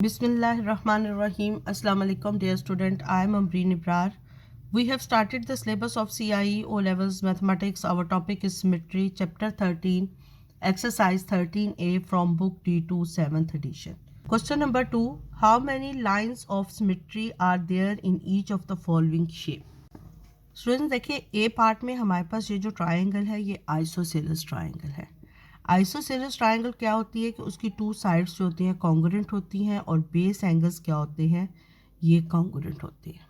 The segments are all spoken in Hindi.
Bismillahirrahmanirrahim. Assalamu alaikum, dear student. I am Amreen Ibrar. We have started the syllabus of CIE O Levels Mathematics. Our topic is symmetry, chapter 13, exercise 13A from book D2, 7th edition. Question number 2. How many lines of symmetry are there in each of the following shape? Students देखिए, ए पार्ट में हमारे पास ये जो ट्राइंगल है ये आइसोसेलेस ट्राइंगल है। आइसोसेलेस ट्राइंगल क्या होती है कि उसकी टू साइड्स जो होती हैं कॉन्ग्रुएंट होती हैं और बेस एंगल्स क्या होते हैं, ये कॉन्ग्रुएंट होते हैं।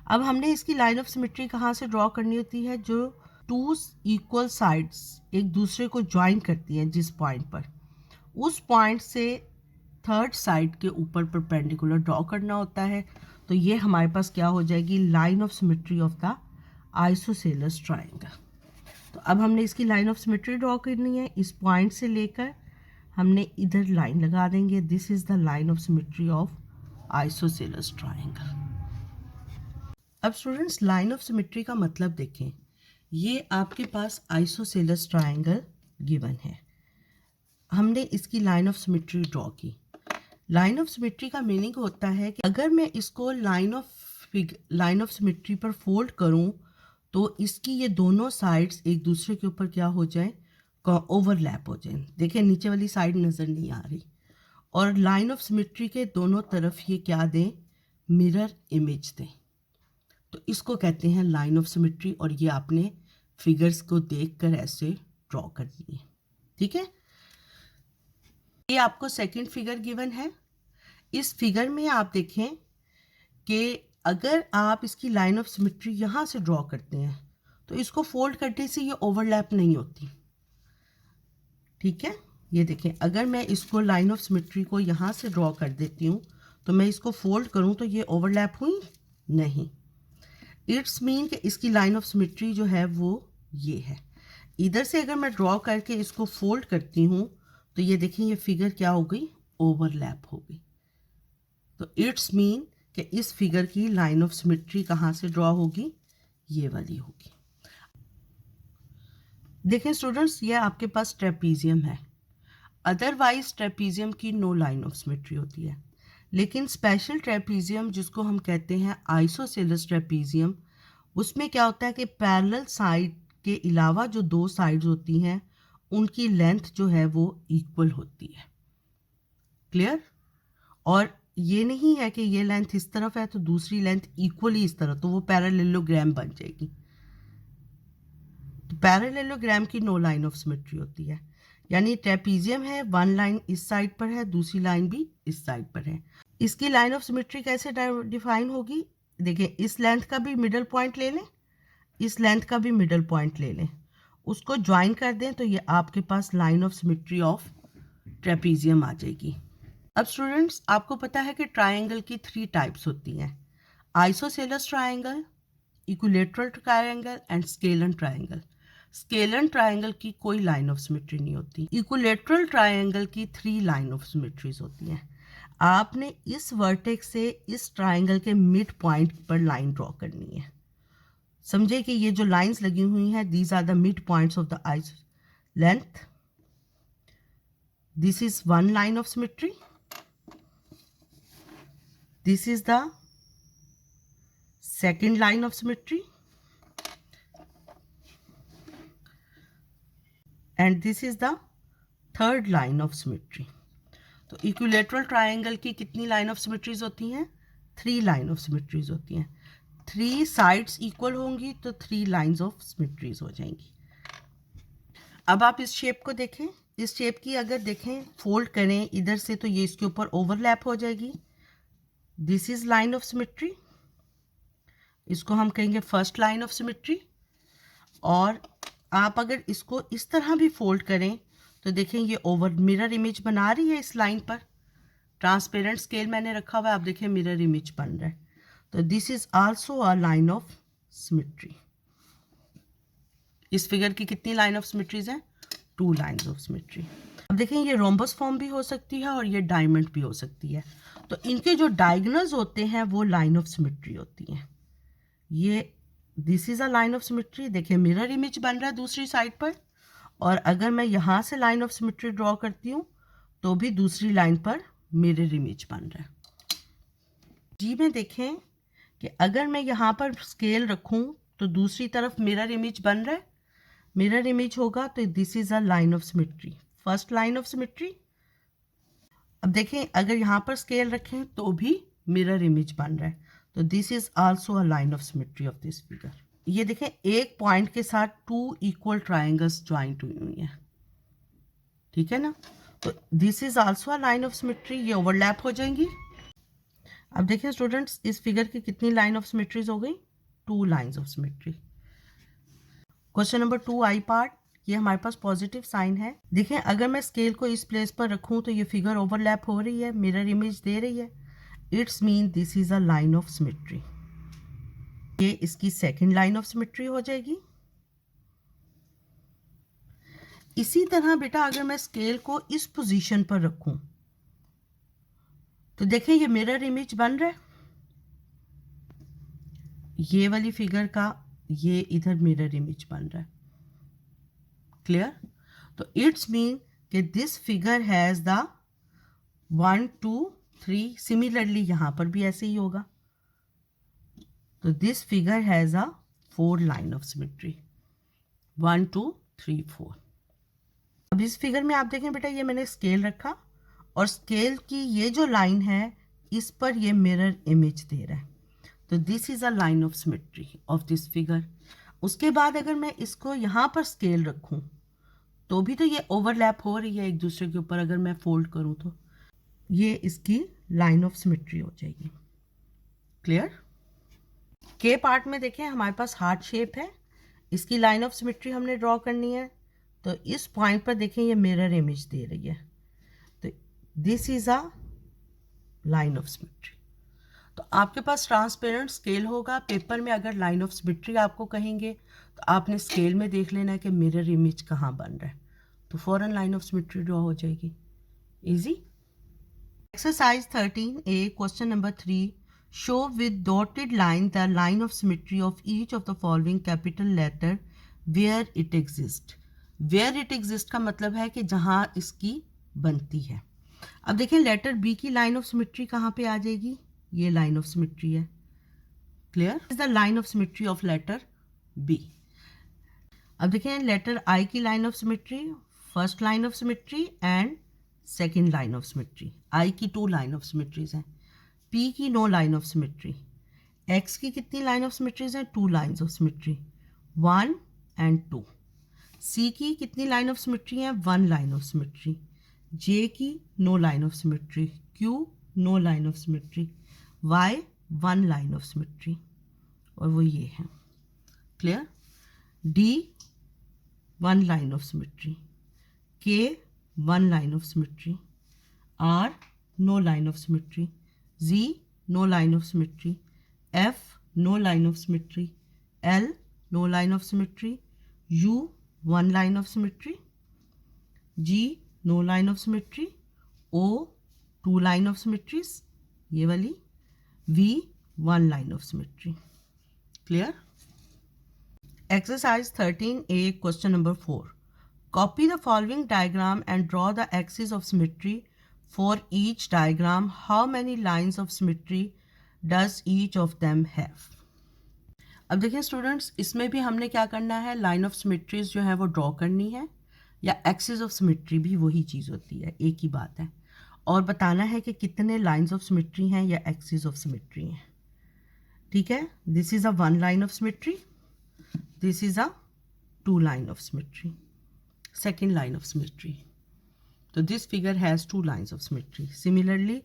अब हमने इसकी लाइन ऑफ सिमेट्री कहाँ से ड्रॉ करनी होती है? जो टू इक्वल साइड्स एक दूसरे को ज्वाइन करती हैं जिस पॉइंट पर, उस पॉइंट से थर्ड साइड के ऊपर परपेंडिकुलर ड्रॉ करना होता है। तो ये हमारे पास क्या हो जाएगी? Line of symmetry of the isosceles triangle. तो अब हमने इसकी लाइन ऑफ सिमेट्री ड्रॉ करनी है। इस पॉइंट से लेकर हमने इधर लाइन लगा देंगे। This is the line of symmetry of isosceles triangle. अब स्टूडेंट्स, लाइन ऑफ सिमेट्री का मतलब देखें, ये आपके पास आइसोसेलेस ट्राइंगल गिवन है, हमने इसकी लाइन ऑफ सिमेट्री ड्रॉ की। लाइन ऑफ सिमेट्री का मीनिंग होता है कि अगर मैं इसको लाइन ऑफ सिमेट्री पर फोल्ड करूं तो इसकी ये दोनों साइड्स एक दूसरे के ऊपर क्या हो जाए? ओवरलैप हो जाए। देखिए नीचे वाली साइड नज़र नहीं आ रही। और लाइन ऑफ सिमेट्री के दोनों तरफ ये क्या दें? मिरर इमेज दें। तो इसको कहते हैं लाइन ऑफ सिमेट्री, और ये आपने फिगर्स को देखकर ऐसे ड्रॉ करनी है। ठीक है, ये आपको सेकंड फिगर गिवन है। इस फिगर में आप देखें कि अगर आप इसकी लाइन ऑफ सिमेट्री यहाँ से ड्रॉ करते हैं तो इसको फोल्ड करने से ये ओवरलैप नहीं होती। ठीक है, ये देखें, अगर मैं इसको लाइन ऑफ सिमेट्री को यहाँ से ड्रॉ कर देती हूँ तो मैं इसको फोल्ड करूँ तो ये ओवरलैप हुई नहीं। इट्स मीन कि इसकी लाइन ऑफ सिमेट्री जो है वो ये है। इधर से अगर मैं ड्रॉ करके इसको फोल्ड करती हूँ तो ये देखें, ये फिगर क्या हो गई? ओवरलैप हो गई। तो इट्स मीन कि इस फिगर की लाइन ऑफ सिमेट्री कहाँ से ड्रॉ होगी? ये वाली होगी। देखें स्टूडेंट्स, ये आपके पास ट्रेपीजियम है। अदरवाइज ट्रेपीजियम की नो लाइन ऑफ सिमेट्री होती है, लेकिन स्पेशल ट्रेपीजियम जिसको हम कहते हैं आइसोसेलेस ट्रेपीजियम, उसमें क्या होता है कि पैरेलल साइड के अलावा जो दो साइड्स होती हैं उनकी लेंथ जो है वो इक्वल होती है। क्लियर? और ये नहीं है कि ये लेंथ इस तरफ है तो दूसरी लेंथ इक्वली इस तरफ, तो वो पैरेललोग्राम बन जाएगी। तो पैरेललोग्राम की नो लाइन ऑफ सिमेट्री होती है। यानी ट्रेपीजियम है, वन लाइन इस साइड पर है, दूसरी लाइन भी इस साइड पर है। इसकी लाइन ऑफ सिमेट्री कैसे डिफाइन होगी? देखिए, इस लेंथ का भी मिडल पॉइंट ले लें, इस लेंथ का भी मिडल पॉइंट ले लें, उसको ज्वाइन कर दें तो ये आपके पास line of symmetry of trapezium आ जाएगी। अब स्टूडेंट्स, आपको पता है कि ट्राइंगल की 3 टाइप्स होती हैं: isosceles triangle, equilateral triangle and scalene triangle. Scalene triangle की कोई लाइन ऑफ सिमेट्री नहीं होती। इक्विलेटरल ट्राइंगल की 3 लाइन ऑफ सिमेट्रीज होती हैं। आपने इस वर्टेक्स से इस ट्राइंगल के मिड पॉइंट पर लाइन ड्रॉ करनी है। समझे कि ये जो लाइंस लगी हुई हैं, these are the mid points of the ice length. This is one line of symmetry, this is the second line of symmetry, and this is the third line of symmetry. तो इक्विलेटरल ट्राइंगल की कितनी लाइन ऑफ सिमेट्रीज होती हैं? 3 लाइन ऑफ सिमेट्रीज होती हैं। 3 साइड्स इक्वल होंगी तो 3 लाइंस ऑफ सिमेट्रीज हो जाएंगी। अब आप इस शेप को देखें। इस शेप की अगर देखें, फोल्ड करें इधर से तो ये इसके ऊपर ओवरलैप हो जाएगी। This is line of symmetry, इसको हम कहेंगे फर्स्ट लाइन ऑफ सिमेट्री। और आप अगर इसको इस तरह भी फोल्ड करें तो देखें ये ओवर मिरर इमेज बना रही है इस लाइन पर। ट्रांसपेरेंट स्केल मैंने रखा हुआ है, आप देखें मिरर इमेज बन रहा है। तो this is also a line of symmetry. इस फिगर की कितनी लाइन ऑफ सिमेट्रीज हैं? 2 लाइन्स ऑफ सिमेट्री। अब देखें, ये रोम्बस फॉर्म भी हो सकती है और ये डायमंड भी हो सकती है। तो इनके जो डायगोनल्स होते हैं वो लाइन ऑफ सिमेट्री होती हैं। ये this is a line of symmetry. देखिए मिरर इमेज बन रहा है दूसरी साइड पर, और अगर मैं यहाँ से लाइन ऑफ सिमेट्री ड्रॉ करती हूँ तो भी दूसरी लाइन पर मिरर इमेज बन रहा है। डी में देखें कि अगर मैं यहाँ पर स्केल रखूँ तो दूसरी तरफ मिरर इमेज बन रहा है। मिरर इमेज होगा तो this is a line of symmetry, first line of symmetry. अब देखें अगर यहाँ पर स्केल रखें तो भी मिरर इमेज बन रहा है, तो this is also a line of symmetry of this figure. ये देखें एक पॉइंट के साथ टू इक्वल ट्राइंगल्स ज्वाइंट हुई हैं, ठीक है ना, तो this is also a line of symmetry, ये ओवरलैप हो जाएंगी। अब देखिए स्टूडेंट्स इस फिगर की कितनी लाइन ऑफ सिमेट्रीज हो गई, 2 lines of symmetry. Question number 2 I part, ये हमारे पास पॉजिटिव साइन है। देखिए अगर मैं स्केल को इस प्लेस पर रखूं तो ये फिगर ओवरलैप हो रही है, मिरर इमेज दे रही है, it's mean this is a line of symmetry. ये इसकी सेकंड लाइन ऑफ सिमेट्री हो जाएगी। इसी तरह बेटा अगर मैं स्केल को इस पोजीशन पर रखूं तो देखें ये मिरर इमेज बन रहा है, ये वाली फिगर का ये इधर मिरर इमेज बन रहा है, क्लियर। तो इट्स मीन कि this figure has the 1 2 3, similarly यहां पर भी ऐसे ही होगा, तो this figure has a 4 line of symmetry, 1 2 3 4। अब इस फिगर में आप देखें बेटा ये मैंने स्केल रखा और स्केल की ये जो लाइन है इस पर ये मिरर इमेज दे रहा है, तो this is a line of symmetry of this figure. उसके बाद अगर मैं इसको यहाँ पर स्केल रखूँ तो भी तो ये ओवरलैप हो रही है एक दूसरे के ऊपर, अगर मैं फोल्ड करूँ तो ये इसकी लाइन ऑफ सिमेट्री हो जाएगी, क्लियर। के पार्ट में देखें हमारे पास हार्ट शेप है, इसकी लाइन ऑफ सिमेट्री हमने ड्रॉ करनी है, तो इस पॉइंट पर देखें ये मिरर इमेज दे रही है, तो this is a line of symmetry. तो आपके पास ट्रांसपेरेंट स्केल होगा, पेपर में अगर लाइन ऑफ सिमेट्री आपको कहेंगे तो आपने स्केल में देख लेना है कि मिरर इमेज कहाँ बन रहा है, तो फौरन लाइन ऑफ सिमेट्री ड्रॉ हो जाएगी, easy. Exercise 13A question number 3, show with dotted line the line of symmetry of each of the following capital letter where it exist. Where it exist का मतलब है कि जहाँ इसकी बनती है। अब देखें लेटर बी की लाइन ऑफ सिमेट्री कहाँ पे आ जाएगी, ये लाइन ऑफ सिमेट्री है, clear, is the line of symmetry of letter B. अब देखें लेटर आई की line of symmetry, first line of symmetry and second line of symmetry. I की 2 लाइन ऑफ सिमेट्रीज हैं, पी की no line of symmetry, X की कितनी लाइन ऑफ सिमेट्रीज हैं, 2 लाइन्स ऑफ सिमेट्री, 1 एंड 2। सी की कितनी लाइन ऑफ सिमेट्री हैं, 1 लाइन ऑफ सिमेट्री, जे की no line of symmetry, Q no line of symmetry, Y 1 line of symmetry, और वो ये है, clear. D 1 line of symmetry, K 1 line of symmetry, R no line of symmetry, G no line of symmetry, F no line of symmetry, L no line of symmetry, U 1 line of symmetry, G no line of symmetry, O 2 line of symmetries ये वाली, we 1 line of symmetry, clear. Exercise 13A question number 4. Copy the following diagram and draw the axis of symmetry. For each diagram, how many lines of symmetry does each of them have? अब देखिए स्टूडेंट्स इसमें भी हमने क्या करना है, लाइन ऑफ सिमेट्रीज जो है वो ड्रॉ करनी है, या एक्सिस ऑफ सिमेट्री भी वही चीज़ होती है, एक ही बात है, और बताना है कि कितने लाइन्स ऑफ सिमेट्री हैं या एक्सिस ऑफ सिमेट्री हैं, ठीक है। This is a 1 line of symmetry, this is a 2 line of symmetry, second line of symmetry. So this figure has 2 lines of symmetry. Similarly,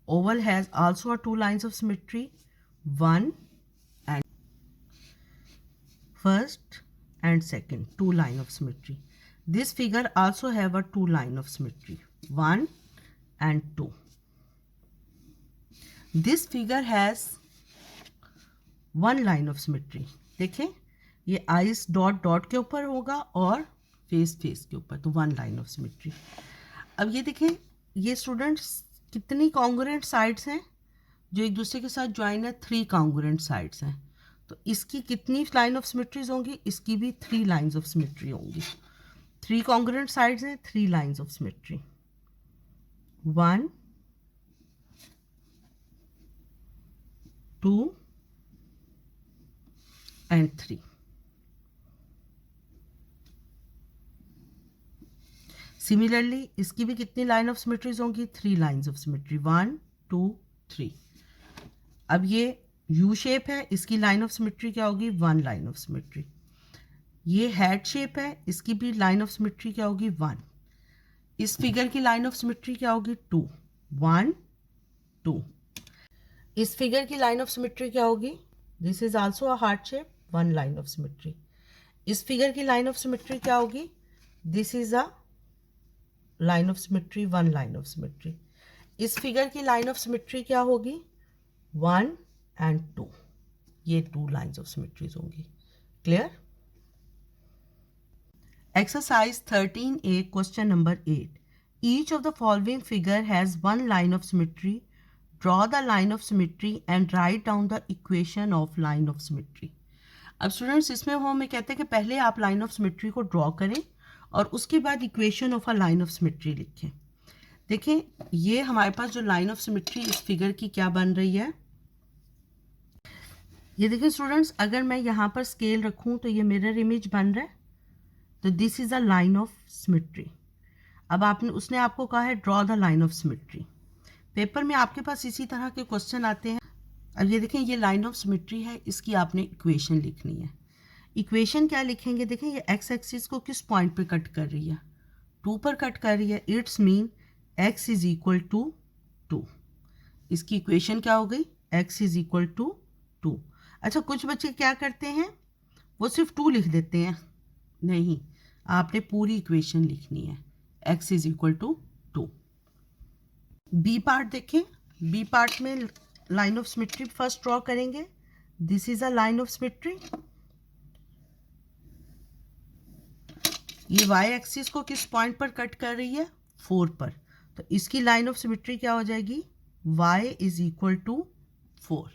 oval has also a 2 lines of symmetry, 1 and first and second 2 line of symmetry. This figure also have a 2 line of symmetry, 1 and 2. This figure has 1 line of symmetry. देखें ये आइस डॉट डॉट के ऊपर होगा और फेस फेस के ऊपर, तो 1 लाइन ऑफ सिमेट्री। अब ये देखें ये स्टूडेंट्स कितनी कॉन्ग्रुएंट साइड्स हैं जो एक दूसरे के साथ ज्वाइन है, 3 कॉन्ग्रुएंट साइड्स हैं, तो इसकी कितनी लाइन ऑफ सिमेट्रीज होंगी, इसकी भी 3 लाइन्स ऑफ सिमेट्री होंगी। 3 कॉन्ग्रुएंट साइड्स हैं, 3 lines of symmetry, 1 2 and 3. Similarly इसकी भी कितनी लाइन ऑफ सिमेट्रीज होंगी? 3 लाइन्स ऑफ सिमेट्री, 1 2 3. अब ये यू शेप है, इसकी लाइन ऑफ सिमेट्री क्या होगी? 1 लाइन ऑफ सिमेट्री. ये हेड शेप है, इसकी भी लाइन ऑफ सिमेट्री क्या होगी? 1. इस फिगर की लाइन ऑफ सिमेट्री क्या होगी? 2 1 2. इस फिगर की लाइन ऑफ सिमेट्री क्या होगी? This is also a heart shape, 1 line of symmetry. इस फिगर की लाइन ऑफ सिमेट्री क्या होगी? This is a line of symmetry, 1 line of symmetry. इस फिगर की लाइन ऑफ सिमेट्री क्या होगी? 1 and 2. ये 2 लाइन्स ऑफ सिमेट्रीज होंगी. Clear? Exercise 13A, question number 8. Each of the following figure has one line of symmetry. Draw the line of symmetry and write down the equation of line of symmetry. अब स्टूडेंट्स इसमें वो हमें कहते हैं कि पहले आप लाइन ऑफ सिमेट्री को ड्रॉ करें और उसके बाद equation of a line of symmetry लिखें. देखें ये हमारे पास जो लाइन ऑफ सिमेट्री इस फिगर की क्या बन रही है. ये देखिए स्टूडेंट्स, अगर मैं यहाँ पर स्केल रखूँ तो ये मिरर इमेज बन रहा है. तो this is a line of symmetry. अब उसने आपको कहा है draw the line of symmetry. Paper में आपके पास इसी तरह के क्वेश्चन आते हैं. अब ये देखें, ये लाइन ऑफ सिमेट्री है, इसकी आपने इक्वेशन लिखनी है. इक्वेशन क्या लिखेंगे? देखें ये एक्स एक्सिस को किस पॉइंट पे कट कर रही है? 2 पर कट कर रही है. It's mean x is equal to 2. इसकी इक्वेशन क्या हो गई? x is equal to 2. अच्छा, कुछ बच्चे क्या करते हैं, वो सिर्फ 2 लिख देते हैं. नहीं, आपने पूरी इक्वेशन लिखनी है. x is equal to 2. B part देखें. बी पार्ट में line of symmetry first draw करेंगे. This is a line of symmetry. ये y एक्सिस को किस पॉइंट पर कट कर रही है? 4 पर. तो इसकी लाइन ऑफ सिमेट्री क्या हो जाएगी? y is equal to 4.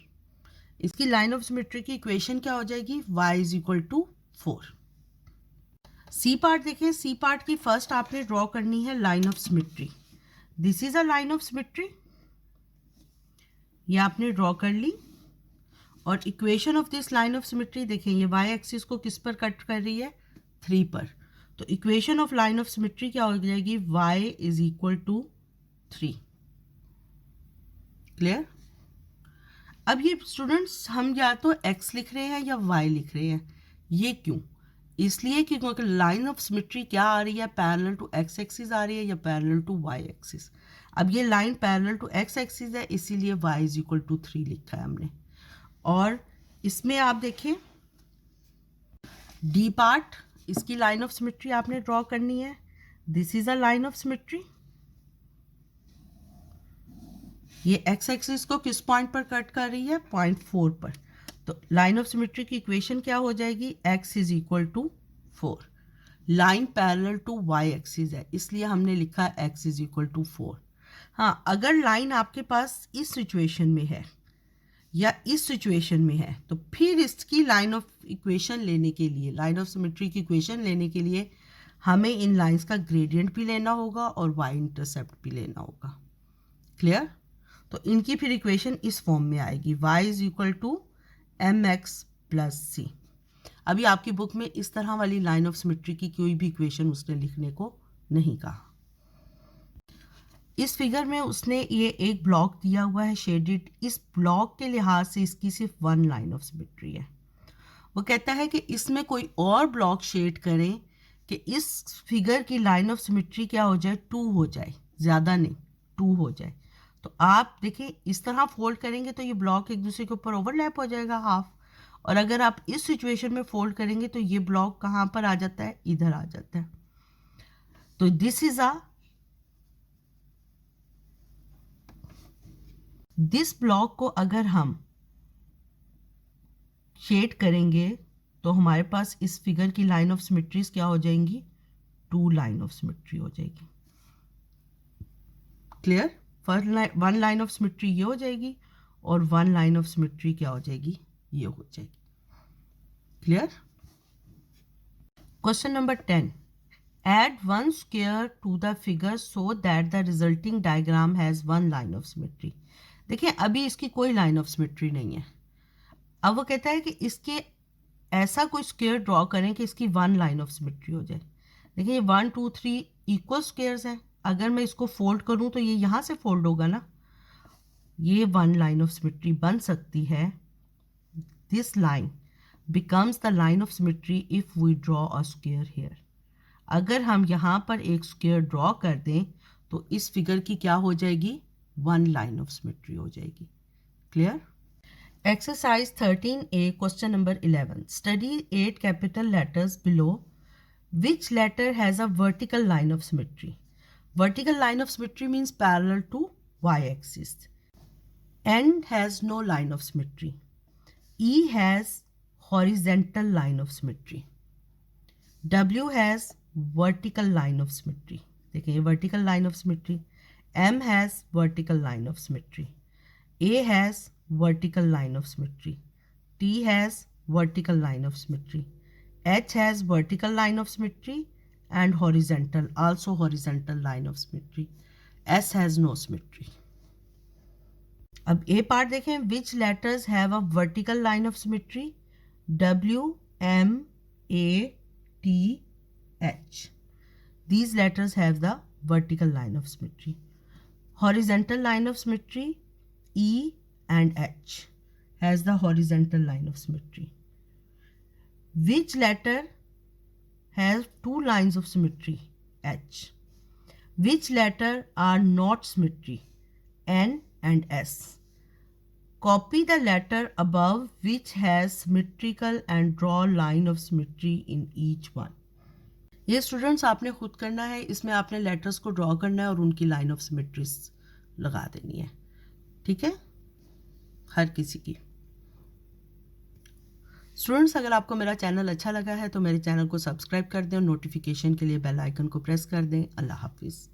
इसकी लाइन ऑफ सिमेट्री की इक्वेशन क्या हो जाएगी? y is equal to 4. C part देखें. सी पार्ट की फर्स्ट आपने ड्रॉ करनी है line of symmetry. This is a line of symmetry. ये आपने ड्रॉ कर ली. और equation of this line of symmetry देखें, ये y एक्सिस को किस पर कट कर रही है? 3 पर. तो equation of line of symmetry क्या हो जाएगी? y is equal to 3. Clear? अब ये स्टूडेंट्स हम या तो x लिख रहे हैं या y लिख रहे हैं. ये क्यों? इसलिए कि क्योंकि लाइन ऑफ सिमेट्री क्या आ रही है? पैरेलल टू x एक्सिस आ रही है या पैरेलल टू y एक्सिस. अब ये line parallel to x axis है, इसीलिए y इज इक्वल टू 3 लिखा है हमने. और इसमें आप देखें डी पार्ट, इसकी लाइन ऑफ सिमेट्री आपने ड्रॉ करनी है. This is a line of symmetry. ये x एक्सिस को किस पॉइंट पर कट कर रही है? पॉइंट 4 पर. तो लाइन ऑफ सिमेट्री की इक्वेशन क्या हो जाएगी? x is equal to 4. Line parallel to y axis है, इसलिए हमने लिखा x इज इक्वल टू 4. हाँ, अगर लाइन आपके पास इस सिचुएशन में है या इस सिचुएशन में है तो फिर इसकी लाइन ऑफ इक्वेशन लेने के लिए, लाइन ऑफ सिमेट्री की इक्वेशन लेने के लिए हमें इन लाइंस का ग्रेडियंट भी लेना होगा और y इंटरसेप्ट भी लेना होगा. क्लियर? तो इनकी फिर इक्वेशन इस फॉर्म में आएगी. y is equal to mx plus C. अभी आपकी बुक में इस तरह वाली लाइन ऑफ सिमेट्री की कोई भी इक्वेशन उसने लिखने को नहीं कहा. इस फिगर में उसने ये एक ब्लॉक दिया हुआ है शेडेड. इस ब्लॉक के लिहाज से इसकी सिर्फ 1 लाइन ऑफ सिमेट्री है. वो कहता है कि इसमें कोई और ब्लॉक शेड करें कि इस फिगर की लाइन ऑफ सिमेट्री क्या हो जाए? 2 हो जाए, ज़्यादा नहीं, 2 हो जाए. तो आप देखें इस तरह फोल्ड करेंगे तो ये ब्लॉक एक दूसरे के ऊपर ओवरलैप हो जाएगा हाफ. और अगर आप इस सिचुएशन में फोल्ड करेंगे तो ये ब्लॉक कहाँ पर आ जाता है? इधर आ जाता है. तो दिस ब्लॉक को अगर हम शेड करेंगे तो हमारे पास इस फिगर की लाइन ऑफ सिमेट्रीज क्या हो जाएंगी? 2 लाइन ऑफ सिमेट्री हो जाएगी. Clear? First 1 line of symmetry ये हो जाएगी और 1 लाइन ऑफ सिमेट्री क्या हो जाएगी? ये हो जाएगी. Clear? Question number 10. Add one square to the figure so that the resulting diagram has 1 line of symmetry. देखिए अभी इसकी कोई लाइन ऑफ सिमेट्री नहीं है। अब वो कहता है कि इसके ऐसा कोई स्क्वायर ड्रॉ करें कि इसकी वन लाइन ऑफ सिमेट्री हो जाए। देखिए ये 1 2 3 इक्वल स्क्वायर्स हैं, अगर मैं इसको फोल्ड करूं तो ये यहाँ से फोल्ड होगा ना, ये वन लाइन ऑफ सिमेट्री बन सकती है। This line becomes the line of symmetry if we draw a square here. अगर हम यहाँ पर एक स्क्वायर ड्रॉ कर दें तो इस फिगर की क्या हो जाएगी, वन लाइन ऑफ सिमेट्री हो जाएगी। Clear? Exercise 13A question number 11, study 8 capital letters below, which letter has a vertical line of symmetry? Vertical line of symmetry means parallel to y-axis. N has no line of symmetry. E has horizontal line of symmetry. W has vertical line of symmetry. देखिए vertical line of symmetry. M has vertical line of symmetry. A has vertical line of symmetry. T has vertical line of symmetry. H has vertical line of symmetry and horizontal, also horizontal line of symmetry. S has no symmetry. अब ए पार्ट देखें, which letters have a vertical line of symmetry, W M A T H. These letters have the vertical line of symmetry. Horizontal line of symmetry, E and H has the horizontal line of symmetry. Which letter has two lines of symmetry, H? Which letter are not symmetry, N and S? Copy the letter above which has symmetrical and draw line of symmetry in each one. ये स्टूडेंट्स आपने खुद करना है, इसमें आपने लेटर्स को ड्रॉ करना है और उनकी लाइन ऑफ सिमेट्रीज लगा देनी है। ठीक है, हर किसी की। स्टूडेंट्स अगर आपको मेरा चैनल अच्छा लगा है तो मेरे चैनल को सब्सक्राइब कर दें और नोटिफिकेशन के लिए बेल आइकन को प्रेस कर दें। अल्लाह हाफिज़।